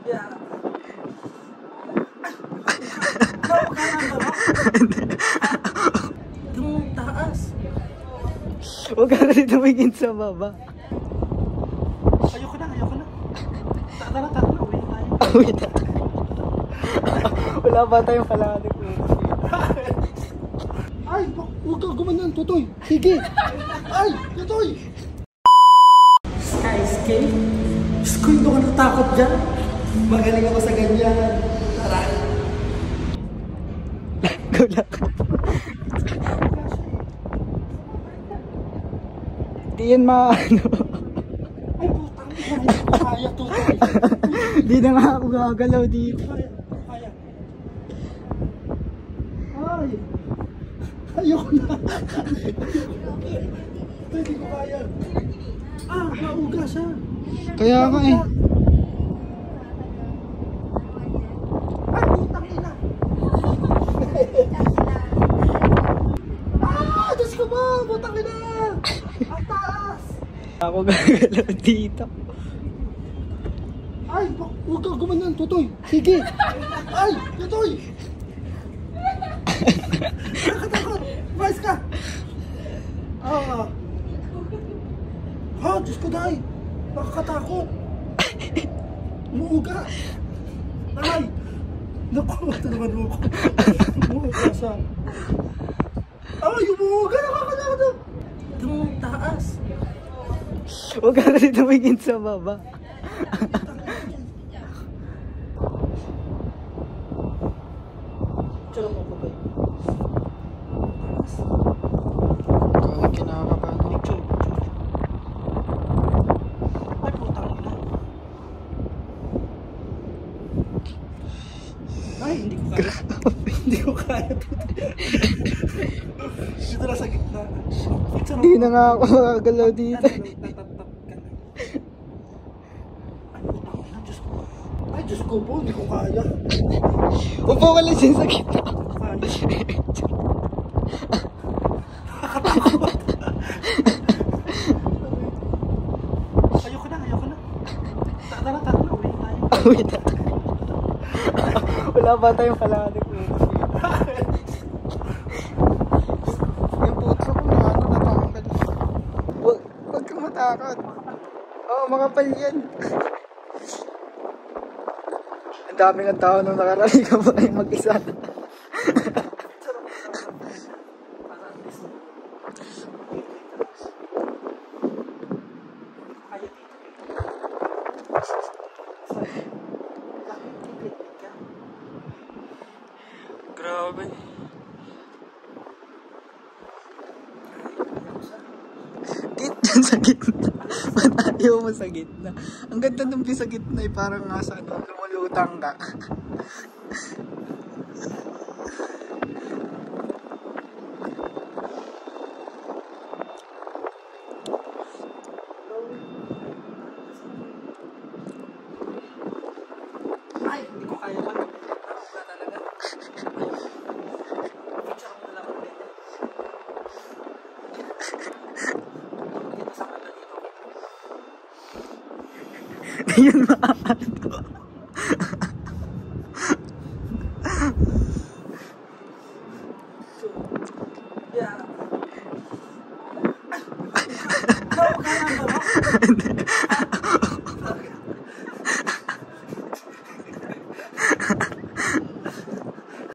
Yeah. Yung taas. Huwag ka kasi tumingin sa baba. Ayoko na. Tara, uwi na tayo. Uwi na. Wala ba tayong kalahati ko? Ay, huwag ka gumanan, Tutoy. Sige. Ay, Tutoy. Skyscape? Diyos ko, hindi ko natakot dyan. Magaling ako sa ganyan. Tara. Gulak. Di yan maano. Ay, putang ina. Hindi ko kaya, Tutoy. Di na nga ako gagalaw dito. Kaya. Ay. Ayoko na. Hindi ko kaya. Mauga siya. Kaya nga eh. Ay, putang ina. Diyos ko ba? Putang ina. Ang taas. Ako gagalaw dito. Ay, huwag ka gumanan, Tutoy. Sige. Ay, Tutoy. Nakatakot. Mais ka. Diyos ko dahi. Nakakatakot. Muuga. Ay. Naku, tulungan mo ko. Umuuga siya. Ay, umuuga. Nakakatakot. Yung taas. Huwag ka kasi tumingin sa baba. Tsaka mo ko ba? Kaya kinakabahan ako. Ay, putang ina. Ay, hindi ko kaya. Hindi ko kaya. Dito na sa gitna. Di na nga ako gagalaw dito. Ay, Diyos ko po, hindi ko kaya. Upo ka lang dyan sa gitna. Nakakatakot. Ayoko na. Tara, uwi na tayo. Uwi na. Wala ba tayong kalahati ko? Yung puto ko na natanggal. Huwag kang matakot. Oo, makapal yan. Ang daming ang tao nung nakarating ka ba yung mag-isa. Grabe. Dyan sa gitna. Ba't ayaw mo sa gitna? Ang ganda nung sa gitna ay parang nasa lumulutang ka. Ay, hindi ko kaya man. Ako ka talaga. Picture mo na lang ulit. Dito sa kanta dito. Di yun maano.